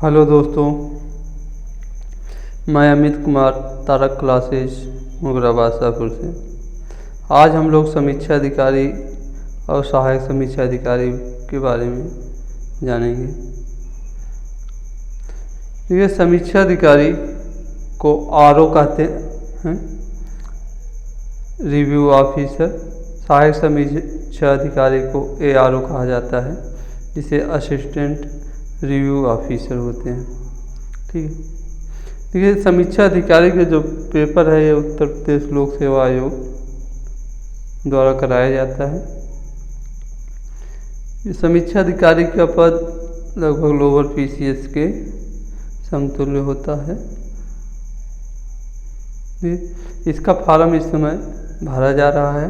Hello दोस्तों, मैं Amit Kumar Tarak classes मुगराबाद Shahpur से। आज हम लोग समीक्षा अधिकारी और सहायक समीक्षा अधिकारी के बारे में जानेंगे। ये समीक्षा अधिकारी को आरओ कहते हैं, रिव्यू ऑफिसर। सहायक समीक्षा अधिकारी को एआरओ कहा जाता है, जिसे असिस्टेंट रिव्यू ऑफिसर होते हैं। ठीक है। देखिए, समीक्षा अधिकारी के जो पेपर है ये उत्तर प्रदेश लोक सेवा आयोग द्वारा कराया जाता है। ये समीक्षा अधिकारी का पद लगभग लोअर पीसीएस के समतुल्य होता है। इसका फॉर्म इस समय भरा जा रहा है।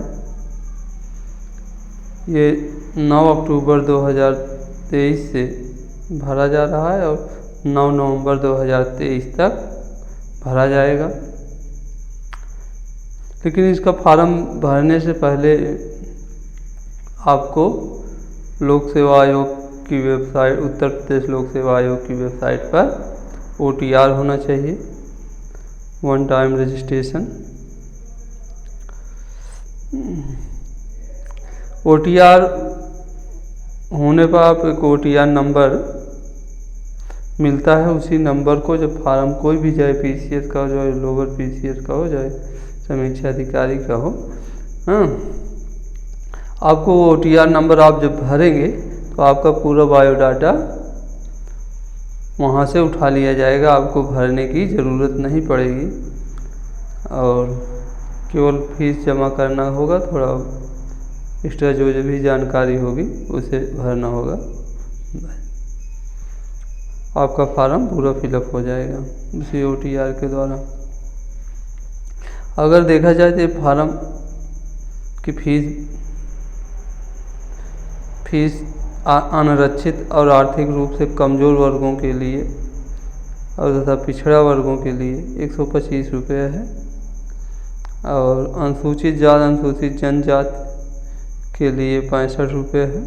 ये 9 अक्टूबर 2023 से भरा जा रहा है और 9 नवंबर 2023 तक भरा जाएगा। लेकिन इसका फॉर्म भरने से पहले आपको लोक सेवा आयोग की वेबसाइट, उत्तर प्रदेश लोक सेवा आयोग की वेबसाइट पर ओटीआर होना चाहिए, वन टाइम रजिस्ट्रेशन। ओटीआर होने पर आप एक ओटीआर नंबर मिलता है। उसी नंबर को जब फार्म कोई भी जाए, पीसीएस का हो, चाहे लोअर पीसीएस का हो, चाहे समीक्षा अधिकारी का हो, हाँ, आपको वो ओटीआर नंबर आप जब भरेंगे तो आपका पूरा बायोडाटा वहाँ से उठा लिया जाएगा। आपको भरने की ज़रूरत नहीं पड़ेगी और केवल फीस जमा करना होगा। थोड़ा एक्स्ट्रा जो भी जानकारी होगी उसे भरना होगा। आपका फॉर्म पूरा फिलअप हो जाएगा उसी ओटीआर के द्वारा। अगर देखा जाए तो फॉर्म की फीस अनारक्षित और आर्थिक रूप से कमज़ोर वर्गों के लिए और तथा पिछड़ा वर्गों के लिए 125 रुपये है और अनुसूचित जाति अनुसूचित जनजाति के लिए 65 रुपये है।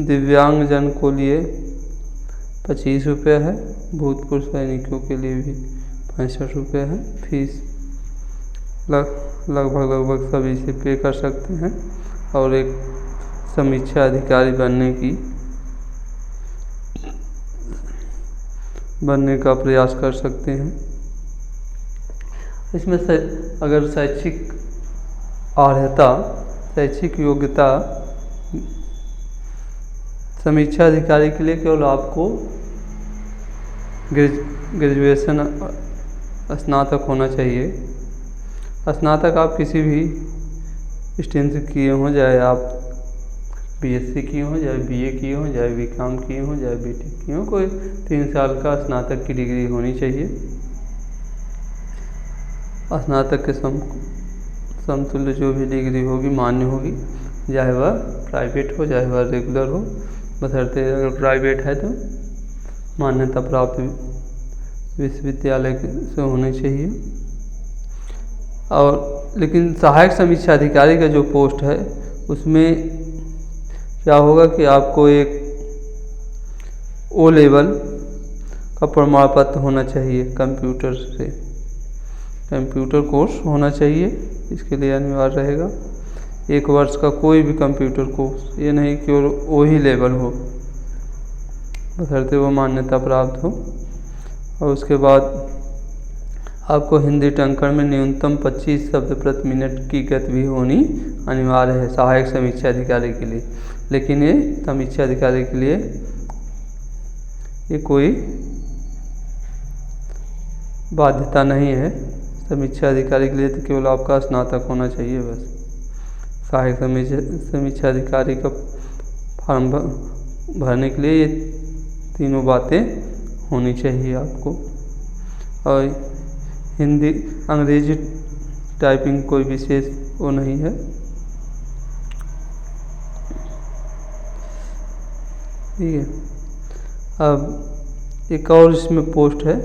दिव्यांगजन को लिए 25 रुपये है। भूतपूर्व सैनिकों के लिए भी 65 रुपये है। फीस लगभग सभी से पे कर सकते हैं और एक समीक्षा अधिकारी बनने का प्रयास कर सकते हैं। इसमें से अगर शैक्षिक योग्यता समीक्षा अधिकारी के लिए केवल आपको ग्रेजुएशन स्नातक होना चाहिए। स्नातक आप किसी भी स्ट्रीम से किए हों, चाहे आप बीएससी किए हों, चाहे बीए किए हों, चाहे बीकॉम किए हों, चाहे बीटेक किए हों, कोई 3 साल का स्नातक की डिग्री होनी चाहिए। स्नातक के समतुल्य जो भी डिग्री होगी मान्य होगी, चाहे वह प्राइवेट हो चाहे वह रेगुलर हो। बशर्ते अगर प्राइवेट है तो मान्यता प्राप्त विश्वविद्यालय से होनी चाहिए। और लेकिन सहायक समीक्षा अधिकारी का जो पोस्ट है उसमें क्या होगा कि आपको एक ओ लेवल का प्रमाण पत्र होना चाहिए। कंप्यूटर कोर्स होना चाहिए, इसके लिए अनिवार्य रहेगा। 1 वर्ष का कोई भी कंप्यूटर कोर्स, ये नहीं कि वो ही लेवल हो, बशर्ते वो मान्यता प्राप्त हो। और उसके बाद आपको हिंदी टंकण में न्यूनतम 25 शब्द प्रति मिनट की गति भी होनी अनिवार्य है सहायक समीक्षा अधिकारी के लिए। लेकिन ये समीक्षा अधिकारी के लिए ये कोई बाध्यता नहीं है। समीक्षा अधिकारी के लिए तो केवल आपका स्नातक होना चाहिए बस। सहायक समीक्षा अधिकारी का फॉर्म भरने के लिए ये तीनों बातें होनी चाहिए आपको। और हिंदी अंग्रेजी टाइपिंग कोई विशेष वो नहीं है। ठीक है। अब एक और इसमें पोस्ट है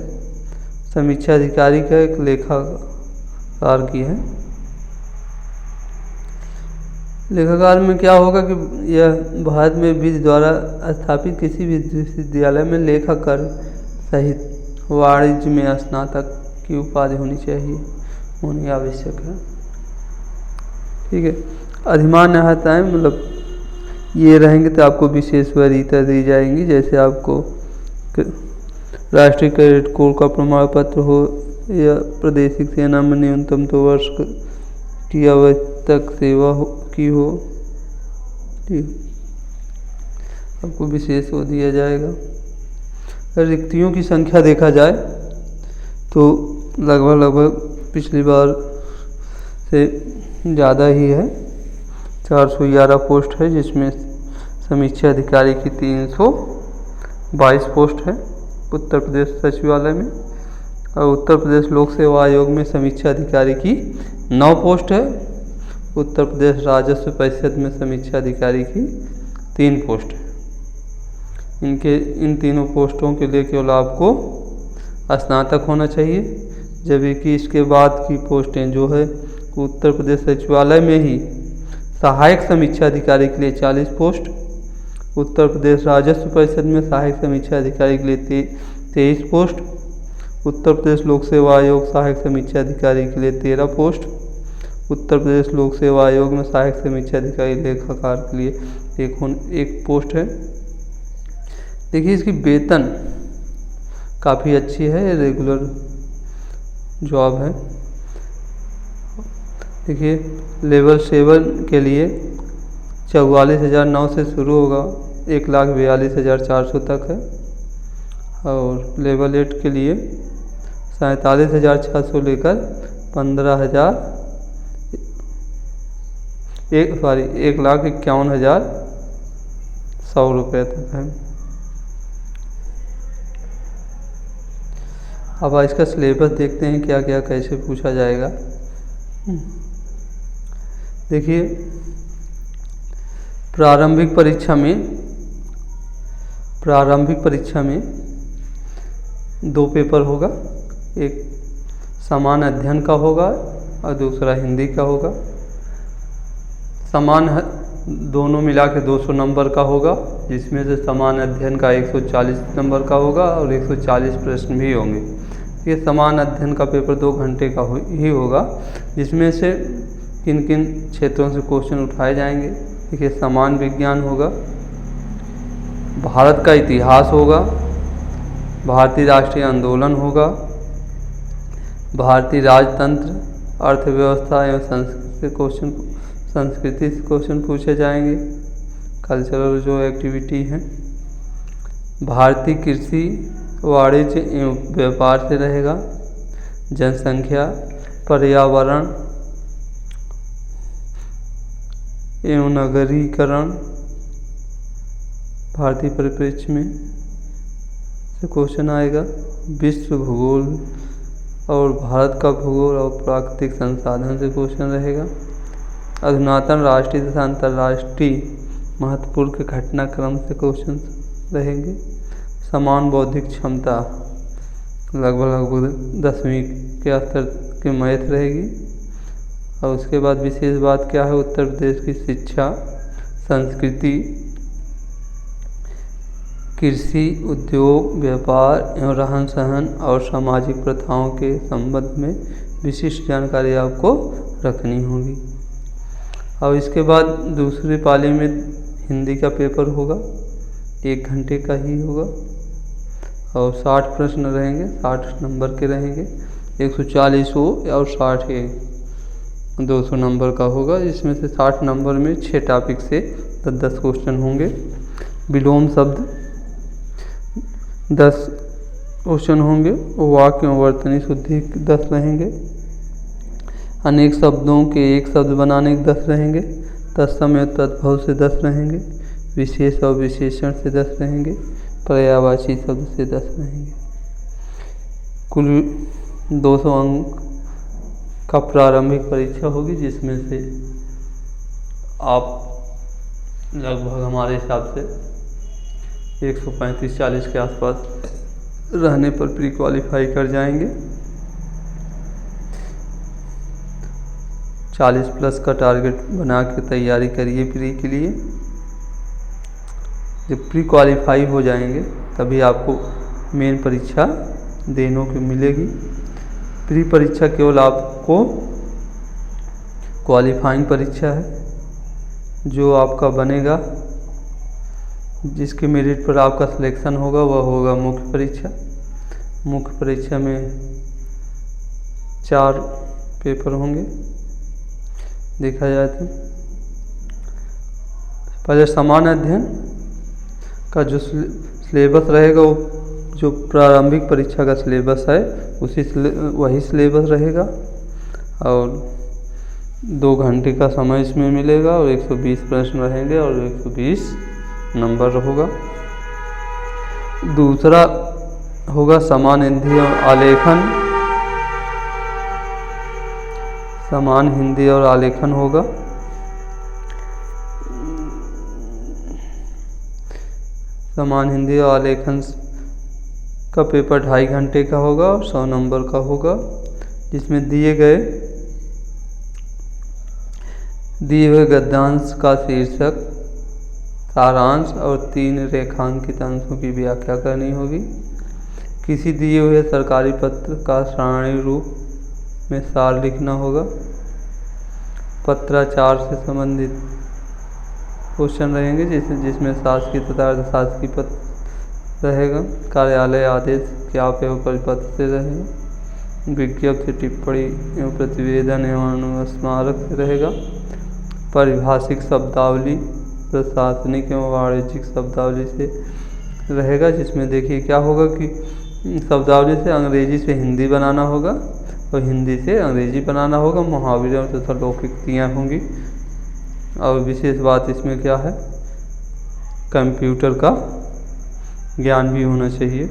समीक्षा अधिकारी का, एक लेखाकार की है। लेखाकार में क्या होगा कि यह भारत में विधि द्वारा स्थापित किसी भी विश्वविद्यालय में लेखाकार सहित वाणिज्य में स्नातक की उपाधि होनी आवश्यक है। ठीक है। अधिमान्यताएं मतलब ये रहेंगे तो आपको विशेष वरीयता दी जाएंगी, जैसे आपको राष्ट्रीय कैडेट कोर का प्रमाण पत्र हो या प्रादेशिक सेना में न्यूनतम 2 वर्ष की आवश्यक सेवा की हो। ठीक, आपको विशेष वो दिया जाएगा। रिक्तियों की संख्या देखा जाए तो लगभग पिछली बार से ज़्यादा ही है, 411 पोस्ट है, जिसमें समीक्षा अधिकारी की 322 पोस्ट है उत्तर प्रदेश सचिवालय में, और उत्तर प्रदेश लोक सेवा आयोग में समीक्षा अधिकारी की 9 पोस्ट है। उत्तर प्रदेश राजस्व परिषद में समीक्षा अधिकारी की 3 पोस्ट है। इन तीनों पोस्टों के लिए केवल आपको स्नातक होना चाहिए, जबकि इसके बाद की पोस्टें जो है उत्तर प्रदेश सचिवालय में ही सहायक समीक्षा अधिकारी के लिए 40 पोस्ट, उत्तर प्रदेश राजस्व परिषद में सहायक समीक्षा अधिकारी के लिए 23 पोस्ट, उत्तर प्रदेश लोक सेवा आयोग सहायक समीक्षा अधिकारी के लिए 13 पोस्ट, उत्तर प्रदेश लोक सेवा आयोग में सहायक समीक्षा अधिकारी लेखाकार के लिए एक पोस्ट है। देखिए इसकी वेतन काफ़ी अच्छी है, रेगुलर जॉब है। देखिए लेवल 7 के लिए 44,900 से शुरू होगा, 1,42,400 तक है, और लेवल 8 के लिए 47,600 लेकर 1,51,100 रुपये तक है। अब इसका सिलेबस देखते हैं क्या क्या कैसे पूछा जाएगा। देखिए प्रारंभिक परीक्षा में 2 पेपर होगा, एक समान अध्ययन का होगा और दूसरा हिंदी का होगा। समान दोनों मिला के 200 नंबर का होगा, जिसमें से समान अध्ययन का 140 नंबर का होगा और 140 प्रश्न भी होंगे। ये समान अध्ययन का पेपर 2 घंटे का ही होगा, जिसमें से किन किन क्षेत्रों से क्वेश्चन उठाए जाएंगे। देखिए समान विज्ञान होगा, भारत का इतिहास होगा, भारतीय राष्ट्रीय आंदोलन होगा, भारतीय राजतंत्र, अर्थव्यवस्था एवं संस्कृति से क्वेश्चन पूछे जाएंगे। कल्चरल जो एक्टिविटी है, भारतीय कृषि, वाणिज्य एवं व्यापार से रहेगा, जनसंख्या, पर्यावरण एवं नगरीकरण, भारतीय परिप्रेक्ष्य में से क्वेश्चन आएगा। विश्व भूगोल और भारत का भूगोल और प्राकृतिक संसाधन से क्वेश्चन रहेगा। अधुनातन राष्ट्रीय तथा अंतर्राष्ट्रीय महत्वपूर्ण के घटनाक्रम से क्वेश्चन रहेंगे। समान बौद्धिक क्षमता लगभग 10वीं के स्तर के मैथ रहेगी। और उसके बाद विशेष बात क्या है, उत्तर प्रदेश की शिक्षा, संस्कृति, कृषि, उद्योग, व्यापार एवं रहन सहन और सामाजिक प्रथाओं के संबंध में विशिष्ट जानकारी आपको रखनी होगी। और इसके बाद दूसरी पाली में हिंदी का पेपर होगा, 1 घंटे का ही होगा और 60 प्रश्न रहेंगे, 60 नंबर के रहेंगे। 140 हो और 60 है, 200 नंबर का होगा। इसमें से 60 नंबर में 6 टॉपिक से 10 क्वेश्चन होंगे। विलोम शब्द 10 क्वेश्चन होंगे। वाक्य एवं वर्तनी शुद्धि 10 रहेंगे। अनेक शब्दों के एक शब्द बनाने के 10 रहेंगे। तत्सम तद्भव से 10 रहेंगे। विशेष और विशेषण से 10 रहेंगे। पर्यायवाची शब्द से 10 रहेंगे। कुल 200 अंक का प्रारंभिक परीक्षा होगी, जिसमें से आप लगभग हमारे हिसाब से 135-40 के आसपास रहने पर प्री क्वालिफाई कर जाएंगे। 40+ का टारगेट बना के तैयारी करिए प्री के लिए। जब प्री क्वालिफाई हो जाएंगे तभी आपको मेन परीक्षा देने को मिलेगी। प्री परीक्षा केवल आपको क्वालिफाइंग परीक्षा है, जो आपका बनेगा, जिसके मेरिट पर आपका सिलेक्शन होगा वह होगा मुख्य परीक्षा। मुख्य परीक्षा में 4 पेपर होंगे देखा जाए तो। पहले सामान्य अध्ययन का जो सिलेबस रहेगा, वो जो प्रारंभिक परीक्षा का सिलेबस है वही सिलेबस रहेगा, और 2 घंटे का समय इसमें मिलेगा, और 120 प्रश्न रहेंगे और 120 नंबर होगा। दूसरा होगा समान हिंदी और आलेखन। समान हिंदी और आलेखन होगा। समान हिंदी और आलेखन का पेपर 2.5 घंटे का होगा और 100 नंबर का होगा, जिसमें दिए हुए गद्यांश का शीर्षक, सारांश और 3 रेखांकित अंशों की व्याख्या करनी होगी। किसी दिए हुए सरकारी पत्र का सारणी रूप में सार लिखना होगा। पत्राचार से संबंधित क्वेश्चन रहेंगे, जिसमें शासकीय तथा अर्धशासकीय पत्र रहेगा। कार्यालय आदेश ज्ञापन एवं परिपत्र से रहेगा। विज्ञप्ति, टिप्पणी एवं प्रतिवेदन एवं अनुस्मारक से रहेगा। पारिभाषिक शब्दावली, प्रशासनिक एवं वाणिज्यिक शब्दावली से रहेगा, जिसमें देखिए क्या होगा कि शब्दावली से अंग्रेजी से हिंदी बनाना होगा और हिंदी से अंग्रेजी बनाना होगा। मुहावरे तथा लोकोक्तियाँ होंगी। और विशेष बात इसमें क्या है, कंप्यूटर का ज्ञान भी होना चाहिए,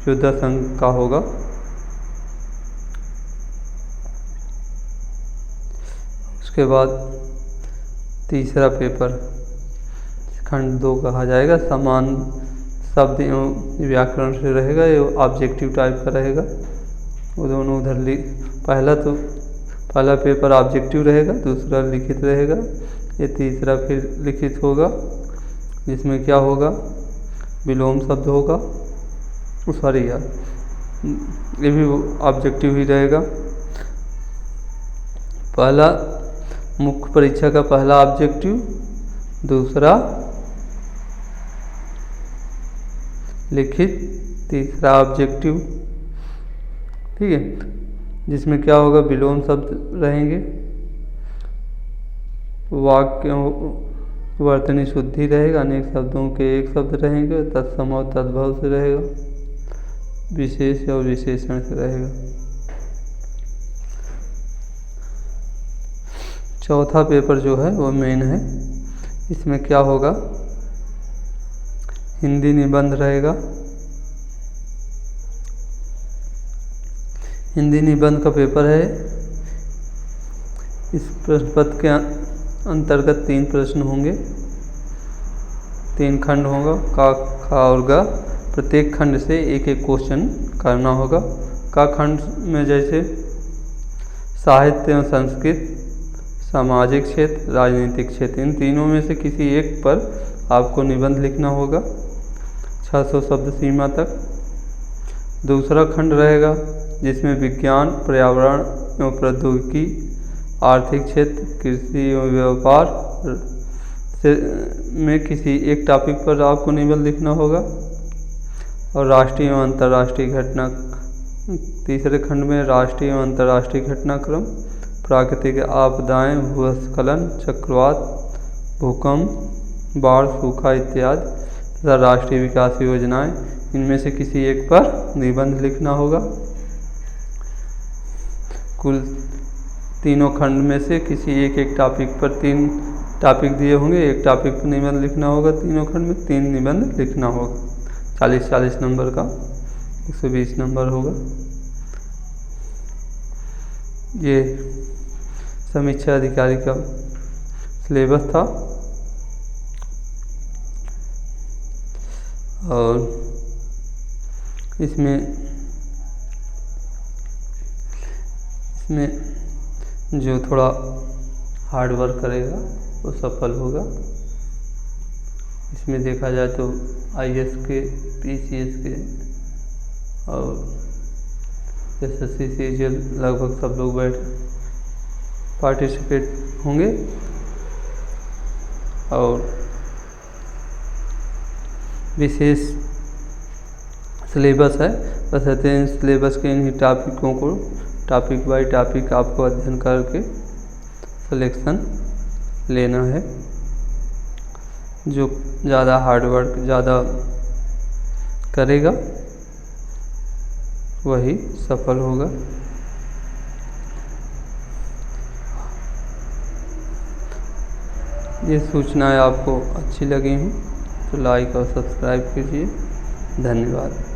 जो 10 अंक का होगा। उसके बाद तीसरा पेपर खंड 2 कहा जाएगा, समान शब्द एवं व्याकरण से रहेगा। ये ऑब्जेक्टिव टाइप का रहेगा। वो दोनों उधर पहला पेपर ऑब्जेक्टिव रहेगा, दूसरा लिखित रहेगा, ये तीसरा फिर लिखित होगा, जिसमें क्या होगा, विलोम शब्द होगा। सॉरी यार, ये भी ऑब्जेक्टिव ही रहेगा। पहला मुख्य परीक्षा का पहला ऑब्जेक्टिव, दूसरा लिखित, तीसरा ऑब्जेक्टिव, ठीक है। जिसमें क्या होगा, विलोम शब्द रहेंगे, वाक्य वर्तनी शुद्धि रहेगा, अनेक शब्दों के एक शब्द रहेंगे, तत्सम और तद्भव से रहेगा, विशेष और विशेषण से रहेगा। चौथा पेपर जो है वो मेन है। इसमें क्या होगा, हिंदी निबंध रहेगा। हिंदी निबंध का पेपर है। इस प्रश्न पत्र के अंतर्गत 3 प्रश्न होंगे, 3 खंड होगा, का, खा और गा। प्रत्येक खंड से एक एक क्वेश्चन करना होगा। का खंड में जैसे साहित्य एवं संस्कृत, सामाजिक क्षेत्र, राजनीतिक क्षेत्र, इन तीनों में से किसी एक पर आपको निबंध लिखना होगा 600 शब्द सीमा तक। दूसरा खंड रहेगा जिसमें विज्ञान, पर्यावरण एवं प्रौद्योगिकी, आर्थिक क्षेत्र, कृषि एवं व्यापार से में किसी एक टॉपिक पर आपको निबंध लिखना होगा। और राष्ट्रीय एवं अंतर्राष्ट्रीय घटना, तीसरे खंड में राष्ट्रीय एवं अंतर्राष्ट्रीय घटनाक्रम, प्राकृतिक आपदाएं, भूस्खलन, चक्रवात, भूकंप, बाढ़, सूखा इत्यादि तथा राष्ट्रीय विकास योजनाएं, इनमें से किसी एक पर निबंध लिखना होगा। कुल तीनों खंड में से किसी एक टॉपिक पर 3 टॉपिक दिए होंगे, एक टॉपिक पर निबंध लिखना होगा। तीनों खंड में 3 निबंध लिखना होगा। 40-40 नंबर का 120 नंबर होगा। ये समीक्षा अधिकारी का सिलेबस था। और इसमें जो थोड़ा हार्ड वर्क करेगा वो सफल होगा। इसमें देखा जाए तो IAS के, PCS के और SSC CGL लगभग सब लोग पार्टिसिपेट होंगे। और विशेष सिलेबस है, बस कहते हैं सिलेबस के इन्हीं टॉपिकों को टॉपिक बाय टॉपिक आपको अध्ययन करके सिलेक्शन लेना है। जो ज़्यादा हार्ड वर्क ज़्यादा करेगा वही सफल होगा। ये सूचनाएं आपको अच्छी लगी हैं तो लाइक और सब्सक्राइब कीजिए। धन्यवाद।